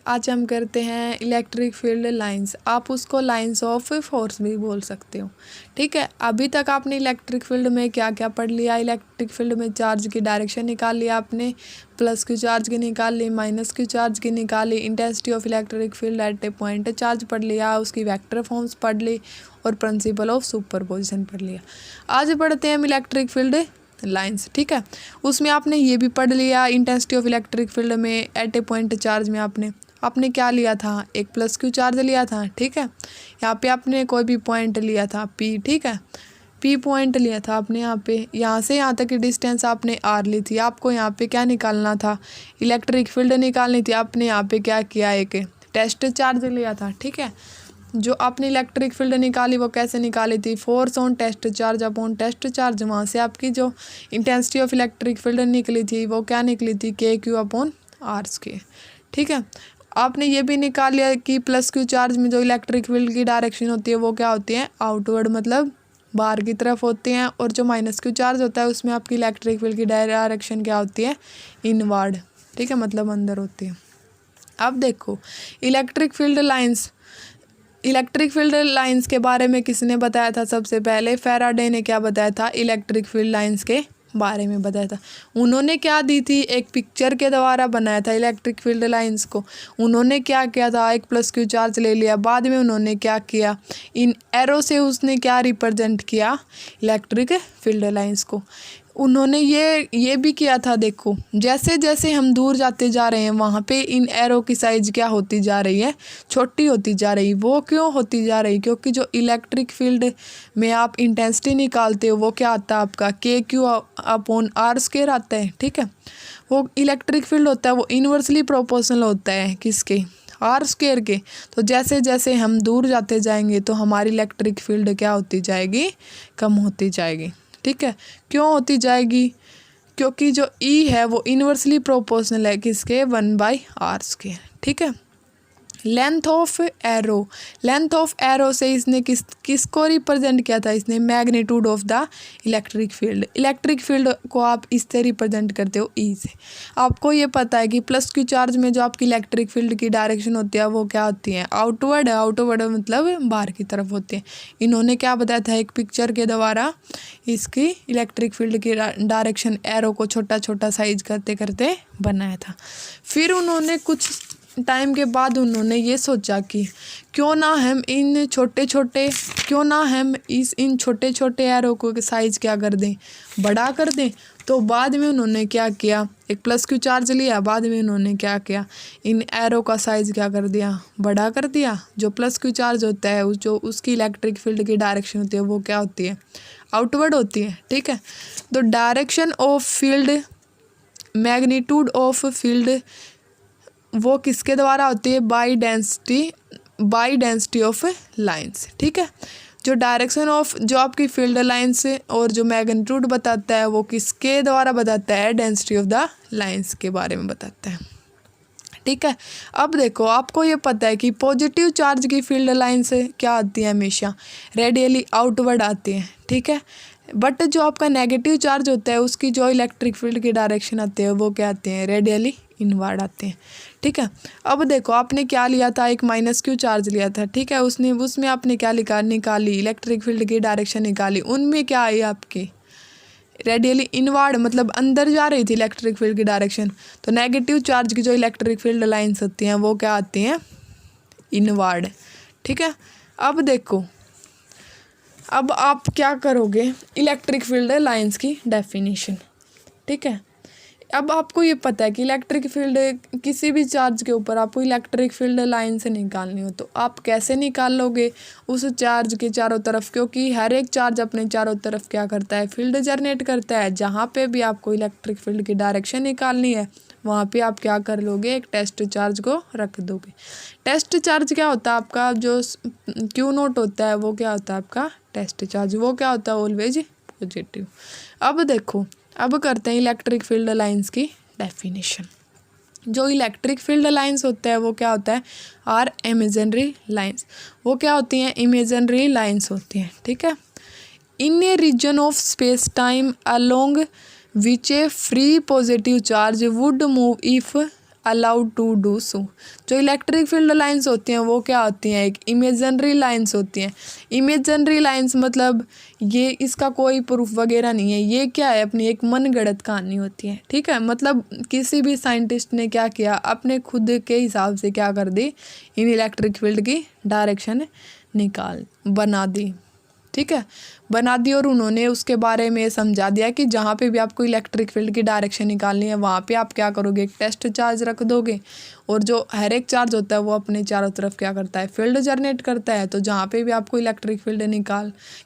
आज हम करते हैं इलेक्ट्रिक फील्ड लाइंस। आप उसको लाइंस ऑफ फोर्स भी बोल सकते हो। ठीक है, अभी तक आपने इलेक्ट्रिक फील्ड में क्या क्या पढ़ लिया। इलेक्ट्रिक फील्ड में चार्ज की डायरेक्शन निकाल लिया आपने, प्लस क्यू चार्ज की निकाल ली, माइनस क्यू चार्ज की निकाली, intensity of electric field eight a point charge पढ़ लिया, उसकी वेक्टर फॉर्म्स पढ़ ली और प्रिंसिपल ऑफ सुपरपोजिशन पढ़ लिया। आज पढ़ते हैं हम इलेक्ट्रिक फील्ड लाइंस। ठीक है, उसमें आपने ये भी पढ़ लिया इंटेंसिटी ऑफ इलेक्ट्रिक फील्ड में एट ए पॉइंट चार्ज में आपने क्या लिया था, एक प्लस क्यू चार्ज लिया था। ठीक है, यहाँ पे आपने कोई भी पॉइंट लिया था पी। ठीक है, पी पॉइंट लिया था आपने यहाँ पे, यहाँ से यहाँ तक की डिस्टेंस आपने आर ली थी। आपको यहाँ पे क्या निकालना था, इलेक्ट्रिक फील्ड निकालनी थी। आपने यहाँ पे क्या किया, एक टेस्ट चार्ज लिया था। ठीक है, जो आपने इलेक्ट्रिक फील्ड निकाली वो कैसे निकाली थी, force on test charge upon test charge. वहाँ से आपकी जो इंटेंसिटी ऑफ इलेक्ट्रिक फील्ड निकली थी वो क्या निकली थी, के क्यू अपॉन आर स्क्वायर। ठीक है, आपने ये भी निकाल लिया कि प्लस क्यू चार्ज में जो इलेक्ट्रिक फील्ड की डायरेक्शन होती है वो क्या होती है, आउटवर्ड मतलब बाहर की तरफ होती हैं। और जो माइनस क्यू चार्ज होता है उसमें आपकी इलेक्ट्रिक फील्ड की डायरेक्शन क्या होती है, इनवर्ड। ठीक है, मतलब अंदर होती है। अब देखो इलेक्ट्रिक फील्ड लाइंस के बारे में किसने बताया था, सबसे पहले फैराडे ने क्या बताया था, इलेक्ट्रिक फील्ड लाइंस के बारे में बताया था। उन्होंने क्या दी थी, एक पिक्चर के द्वारा बनाया था इलेक्ट्रिक फील्ड लाइंस को। उन्होंने क्या किया था, एक प्लस क्यू चार्ज ले लिया, बाद में उन्होंने क्या किया, इन एरो से उसने क्या रिप्रेजेंट किया, इलेक्ट्रिक फील्ड लाइंस को। उन्होंने ये भी किया था, देखो जैसे जैसे हम दूर जाते जा रहे हैं वहाँ पे इन एरो की साइज क्या होती जा रही है, छोटी होती जा रही। वो क्यों होती जा रही, क्योंकि जो इलेक्ट्रिक फील्ड में आप इंटेंसिटी निकालते हो वो क्या आता है आपका, के क्यू अपॉन आर स्क्वायर आता है। ठीक है, वो इलेक्ट्रिक फील्ड होता है वो इन्वर्सली प्रोपोर्शनल होता है किसके, आर स्क्वायर के। तो जैसे जैसे हम दूर जाते जाएंगे तो हमारी इलेक्ट्रिक फील्ड क्या होती जाएगी, कम होती जाएगी। ठीक है, क्यों होती जाएगी, क्योंकि जो ई है वो इन्वर्सली प्रोपोर्शनल है किसके, 1/r स्क्वायर। ठीक है, लेंथ ऑफ एरो से इसने किसको रिप्रेजेंट किया था, इसने magnitude of the electric field को आप इससे रिप्रेजेंट करते हो ई से। आपको ये पता है कि प्लस क्यू चार्ज में जो आपकी इलेक्ट्रिक फील्ड की डायरेक्शन होती है वो क्या होती है, आउटवर्ड मतलब बाहर की तरफ होती है। इन्होंने क्या बताया था, एक पिक्चर के द्वारा इसकी इलेक्ट्रिक फील्ड की डायरेक्शन एरो को छोटा छोटा साइज करते करते बनाया था। फिर उन्होंने कुछ टाइम के बाद उन्होंने ये सोचा कि क्यों ना हम इन छोटे छोटे एरो को साइज क्या कर दें, बड़ा कर दें। तो बाद में उन्होंने क्या किया, एक प्लस क्यू चार्ज लिया, बाद में उन्होंने क्या किया, इन एरो का साइज क्या कर दिया, बड़ा कर दिया। जो प्लस क्यू चार्ज होता है जो उसकी इलेक्ट्रिक फील्ड की डायरेक्शन होती है वो क्या होती है, आउटवर्ड होती है। ठीक है, तो direction of field, magnitude of field वो किसके द्वारा होती है, बाई डेंसिटी ऑफ लाइंस। ठीक है, जो डायरेक्शन ऑफ जो आपकी फील्ड लाइंस और जो मैग्नीट्यूड बताता है वो किसके द्वारा बताता है, डेंसिटी ऑफ द लाइंस के बारे में बताता है। ठीक है, अब देखो आपको ये पता है कि पॉजिटिव चार्ज की फील्ड लाइंस क्या आती है, हमेशा रेडियली आउटवर्ड आती है। ठीक है, बट जो आपका नेगेटिव चार्ज होता है उसकी जो इलेक्ट्रिक फील्ड की डायरेक्शन आती है वो क्या आती है, रेडियली इनवर्ड आते हैं। ठीक है, अब देखो आपने क्या लिया था, एक माइनस क्यू चार्ज लिया था। ठीक है, उसमें आपने क्या निकाली इलेक्ट्रिक फील्ड की डायरेक्शन निकाली। उनमें क्या आई आपकी, रेडियली इनवर्ड मतलब अंदर जा रही थी इलेक्ट्रिक फील्ड की डायरेक्शन। तो नेगेटिव चार्ज की जो इलेक्ट्रिक फील्ड लाइंस होती हैं वो क्या आती हैं, इनवर्ड। ठीक है, अब देखो अब आप क्या करोगे, इलेक्ट्रिक फील्ड लाइंस की डेफिनेशन। ठीक है, अब आपको ये पता है कि इलेक्ट्रिक फील्ड किसी भी चार्ज के ऊपर आपको इलेक्ट्रिक फील्ड लाइन से निकालनी हो तो आप कैसे निकाल लोगे उस चार्ज के चारों तरफ, क्योंकि हर एक चार्ज अपने चारों तरफ क्या करता है, फील्ड जनरेट करता है। जहाँ पे भी आपको इलेक्ट्रिक फील्ड की डायरेक्शन निकालनी है वहाँ पे आप क्या कर लोगे, एक टेस्ट चार्ज को रख दोगे। टेस्ट चार्ज क्या होता है आपका, जो क्यू नोट होता है वो क्या होता है आपका टेस्ट चार्ज, वो क्या होता है, ऑलवेज पॉजिटिव। अब देखो अब करते हैं इलेक्ट्रिक फील्ड लाइंस की डेफिनेशन। जो इलेक्ट्रिक फील्ड लाइंस होता है वो क्या होता है, आर इमेजिनरी लाइंस। वो क्या होती हैं, इमेजिनरी लाइंस होती हैं। ठीक है, in a region of space time along which a free positive charge would move if allowed to do so। जो इलेक्ट्रिक फील्ड लाइंस होती हैं वो क्या होती हैं, एक इमेजिनरी लाइंस होती हैं। इमेजिनरी लाइंस मतलब ये इसका कोई प्रूफ वगैरह नहीं है, ये क्या है अपनी एक मनगढ़ंत कहानी होती है, ठीक है। मतलब किसी भी साइंटिस्ट ने क्या किया, अपने खुद के हिसाब से क्या कर दी, इन इलेक्ट्रिक फील्ड की डायरेक्शन बना दी, ठीक है, बना दी। और उन्होंने उसके बारे में समझा दिया कि जहाँ पे भी आपको इलेक्ट्रिक फील्ड की डायरेक्शन निकालनी है वहाँ पे आप क्या करोगे, एक टेस्ट चार्ज रख दोगे, और जो हर एक चार्ज होता है वो अपने चारों तरफ क्या करता है, फील्ड जनरेट करता है। तो जहाँ पे भी आपको इलेक्ट्रिक फील्ड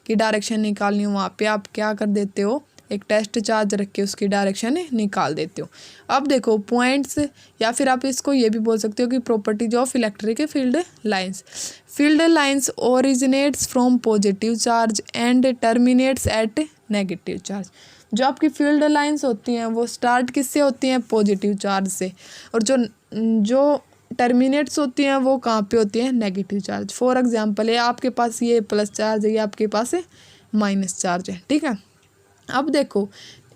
की डायरेक्शन निकालनी है वहाँ पे आप क्या कर देते हो, एक टेस्ट चार्ज रख के उसकी डायरेक्शन निकाल देते हो। अब देखो पॉइंट्स, या फिर आप इसको ये भी बोल सकते हो कि properties of electric field lines. Field lines originates from positive charge and terminates at negative charge. जो आपकी फील्ड लाइंस होती हैं वो स्टार्ट किससे होती हैं, पॉजिटिव चार्ज से, और जो टर्मिनेट्स होती हैं वो कहाँ पे होती हैं, नेगेटिव चार्ज। फॉर एग्जांपल है आपके पास ये प्लस चार्ज है, ये आपके पास माइनस चार्ज है, ठीक है। अब देखो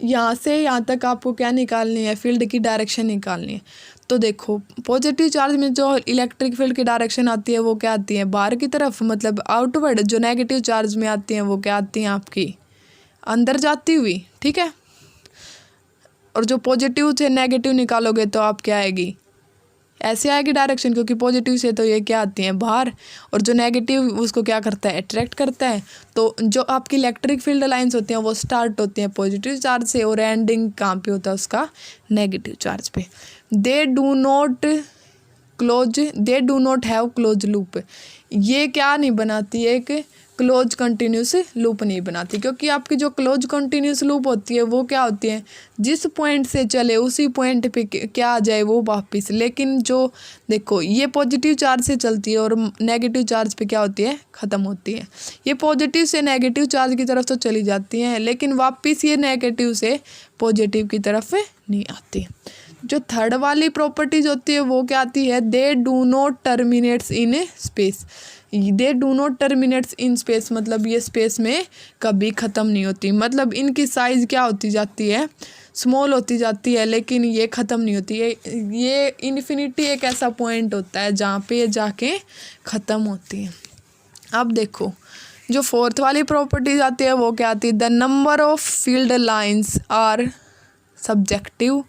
यहाँ से यहाँ तक आपको क्या निकालनी है, फील्ड की डायरेक्शन निकालनी है। तो देखो पॉजिटिव चार्ज में जो इलेक्ट्रिक फील्ड की डायरेक्शन आती है वो क्या आती है, बाहर की तरफ, मतलब आउटवर्ड। जो नेगेटिव चार्ज में आती हैं वो क्या आती हैं, आपकी अंदर जाती हुई, ठीक है। और जो पॉजिटिव से नेगेटिव निकालोगे तो आप क्या आएगी, ऐसे आएगी डायरेक्शन, क्योंकि पॉजिटिव से तो ये क्या आती हैं बाहर, और जो नेगेटिव उसको क्या करता है, अट्रैक्ट करता है। तो जो आपकी इलेक्ट्रिक फील्ड लाइंस होती हैं वो स्टार्ट होती हैं पॉजिटिव चार्ज से, और एंडिंग कहाँ पे होता है उसका, नेगेटिव चार्ज पे। They do not have close loop. ये क्या नहीं बनाती, एक क्लोज कंटिन्यूस लूप नहीं बनाती, क्योंकि आपकी जो क्लोज कंटिन्यूस लूप होती है वो क्या होती है, जिस पॉइंट से चले उसी पॉइंट पे क्या आ जाए वो वापस। लेकिन जो देखो ये पॉजिटिव चार्ज से चलती है और नेगेटिव चार्ज पे क्या होती है, ख़त्म होती है। ये पॉजिटिव से नेगेटिव चार्ज की तरफ तो चली जाती हैं, लेकिन वापस ये नेगेटिव से पॉजिटिव की तरफ नहीं आती। जो थर्ड वाली प्रॉपर्टीज होती है वो क्या आती है, they do not terminates in space. They do not terminates in space मतलब ये स्पेस में कभी ख़त्म नहीं होती। मतलब इनकी साइज़ क्या होती जाती है, स्मॉल होती जाती है, लेकिन ये ख़त्म नहीं होती है। ये इन्फिनिटी एक ऐसा पॉइंट होता है जहाँ पे जाके ख़त्म होती है। अब देखो जो फोर्थ वाली प्रॉपर्टीज आती है वो क्या आती है, the number of field lines are subjective,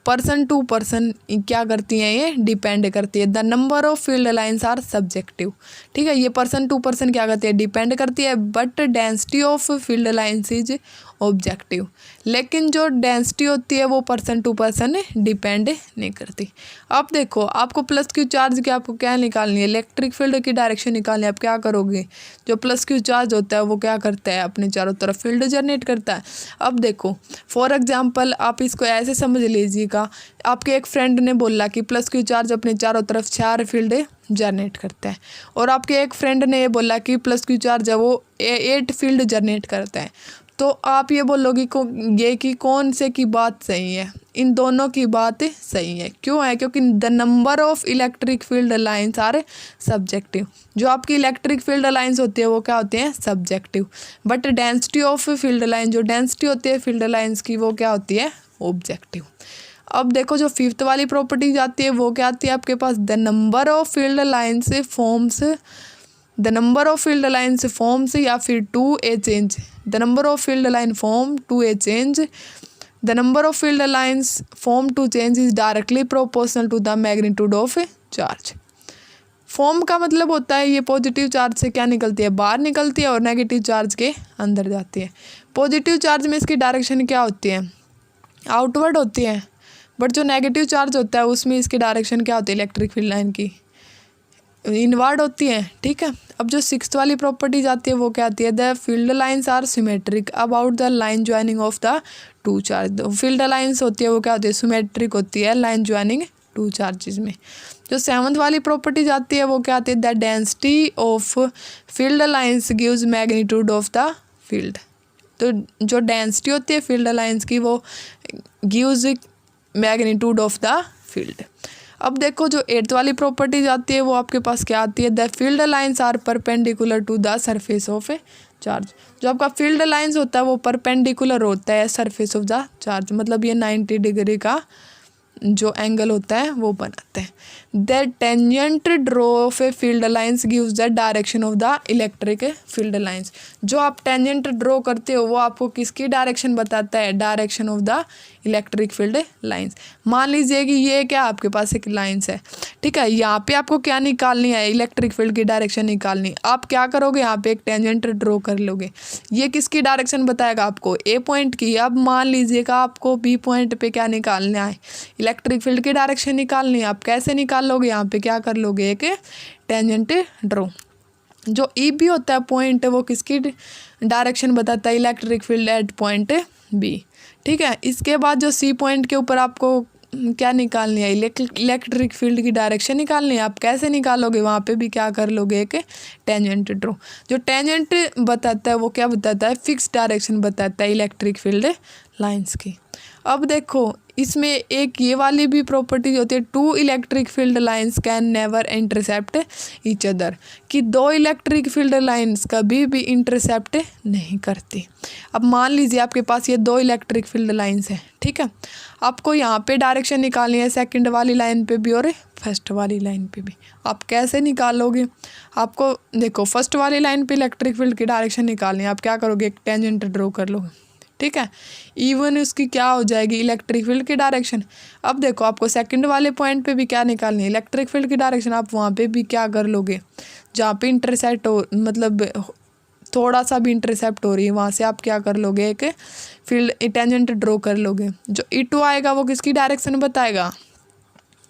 person to person क्या करती हैं, ये डिपेंड करती है। The number of field lines are subjective, ठीक है, ये पर्सन टू पर्सन क्या करती है, डिपेंड करती है। But density of field lines is objective, लेकिन जो डेंसिटी होती है वो पर्सन टू पर्सन डिपेंड नहीं करती। अब देखो आपको प्लस क्यू चार्ज की आपको क्या निकालनी है, इलेक्ट्रिक फील्ड की डायरेक्शन निकालनी है। आप क्या करोगे, जो प्लस क्यू चार्ज होता है वो क्या करता है, अपने चारों तरफ फील्ड जनरेट करता है। अब देखो फॉर एग्जांपल आप इसको ऐसे समझ लीजिएगा, आपके एक फ्रेंड ने बोला कि प्लस क्यू चार्ज अपने चारों तरफ 4 फील्ड जनरेट करता है, और आपके एक फ्रेंड ने ये बोला कि प्लस क्यू चार्ज है वो 8 फील्ड जनरेट करता है। तो आप ये बोलोगे ये कि कौन से की बात सही है, इन दोनों की बात सही है। क्यों है, क्योंकि the number of electric field lines are subjective. जो आपकी इलेक्ट्रिक फील्ड लाइंस होती है वो क्या होते हैं, subjective. But density of field line, जो डेंसिटी होती है फील्ड लाइंस की वो क्या होती है, ऑब्जेक्टिव। अब देखो जो फिफ्थ वाली प्रॉपर्टी आती है वो क्या आती है आपके पास, the number of field lines forms, the number of field lines forms या फिर to a change, the number of field line form to a change, the number of field lines form to change is directly proportional to the magnitude of charge. Form का मतलब होता है ये positive charge से क्या निकलती है, बाहर निकलती है, और नेगेटिव चार्ज के अंदर जाती है। पॉजिटिव चार्ज में इसकी डायरेक्शन क्या होती है, आउटवर्ड होती है, बट जो नेगेटिव चार्ज होता है उसमें इसकी डायरेक्शन क्या होती है, इलेक्ट्रिक फील्ड लाइन की इनवर्ड होती है, ठीक है। अब जो सिक्स्थ वाली प्रॉपर्टी आती है वो क्या आती है, the field lines are symmetric about the line joining of the two charge. Field lines होती है वो क्या होती है, सिमेट्रिक होती है लाइन ज्वाइनिंग टू चार्जेस में। जो सेवंथ वाली प्रॉपर्टी आती है वो क्या आती है, the density of field lines gives magnitude of the field. तो जो डेंसिटी होती है फील्ड लाइंस की वो gives magnitude of the field. अब देखो जो एट्थ वाली प्रॉपर्टी आती है वो आपके पास क्या आती है, the field lines are perpendicular to the surface of a charge. जो आपका फील्ड लाइंस होता है वो परपेंडिकुलर होता है सरफेस ऑफ द चार्ज, मतलब ये 90 डिग्री का जो एंगल होता है वो बनाते हैं। The tangent draw of a field lines gives the direction of the electric field lines. जो आप टेंजेंट ड्रॉ करते हो वो आपको किसकी डायरेक्शन बताता है? Direction of the electric field lines. मान लीजिए कि ये क्या आपके पास एक लाइंस है, ठीक है, यहाँ पे आपको क्या निकालनी है? इलेक्ट्रिक फील्ड की डायरेक्शन निकालनी। आप क्या करोगे? यहाँ पे एक टेंजेंट ड्रॉ कर लोगे। ये किसकी डायरेक्शन बताएगा आपको? ए पॉइंट की। अब मान लीजिएगा आपको बी पॉइंट पे क्या निकालना है? इलेक्ट्रिक फील्ड की डायरेक्शन निकालनी है। आप कैसे निकाल लोगे? यहाँ पे क्या कर लोगे? एक टेंजेंट ड्रॉ। जो ई बी होता है पॉइंट, वो किसकी डायरेक्शन बताता है? Electric field at point B, ठीक है। इसके बाद जो सी पॉइंट के ऊपर आपको क्या निकालनी है? इलेक्ट्रिक फील्ड की डायरेक्शन निकालनी है। आप कैसे निकालोगे? वहाँ पे भी क्या कर लोगे? एक टेंजेंट ड्रॉ। जो टेंजेंट बताता है वो क्या बताता है? फिक्स डायरेक्शन बताता है इलेक्ट्रिक फील्ड लाइंस की। अब देखो इसमें एक ये वाली भी प्रॉपर्टी होती है, two electric field lines can never intercept each other, कि दो इलेक्ट्रिक फील्ड लाइंस कभी भी इंटरसेप्ट नहीं करती। अब मान लीजिए आपके पास ये दो इलेक्ट्रिक फील्ड लाइंस हैं, ठीक है। आपको यहाँ पे डायरेक्शन निकालनी है, सेकंड वाली लाइन पे भी और फर्स्ट वाली लाइन पे भी। आप कैसे निकालोगे? आपको देखो फर्स्ट वाली लाइन पे इलेक्ट्रिक फील्ड की डायरेक्शन निकालनी है। आप क्या करोगे? एक टेंजेंट ड्रॉ कर लोगे, ठीक है। इवन उसकी क्या हो जाएगी? इलेक्ट्रिक फील्ड की डायरेक्शन। अब देखो आपको सेकंड वाले पॉइंट पे भी क्या निकालनी है? इलेक्ट्रिक फील्ड की डायरेक्शन। आप वहाँ पे भी क्या कर लोगे? जहाँ पे इंटरसेप्ट हो, मतलब थोड़ा सा भी इंटरसेप्ट हो रही है, वहाँ से आप क्या कर लोगे? एक फील्ड टेंजेंट ड्रॉ कर लोगे। जो E2 आएगा वो किसकी डायरेक्शन बताएगा?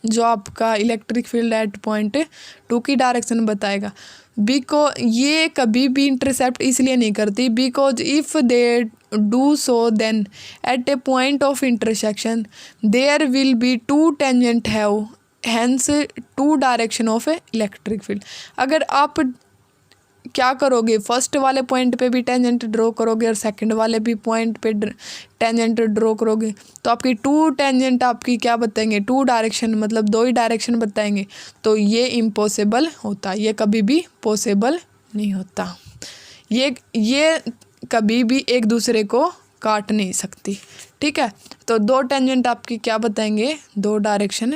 जो आपका इलेक्ट्रिक फील्ड एट पॉइंट 2 की डायरेक्शन बताएगा। ये कभी भी इंटरसेप्ट इसलिए नहीं करती because if they do so then at a point of intersection there will be two tangent have hence two direction of a electric field. अगर आप क्या करोगे? फर्स्ट वाले पॉइंट पे भी टेंजेंट ड्रॉ करोगे और सेकंड वाले भी पॉइंट पे टेंजेंट ड्रॉ करोगे, तो आपकी टू टेंजेंट आपकी क्या बताएंगे? टू डायरेक्शन, मतलब दो ही डायरेक्शन बताएंगे। तो ये इम्पॉसिबल होता, ये कभी भी पॉसिबल नहीं होता। ये कभी भी एक दूसरे को काट नहीं सकती, ठीक है। तो दो टेंजेंट आपकी क्या बताएंगे? दो डायरेक्शन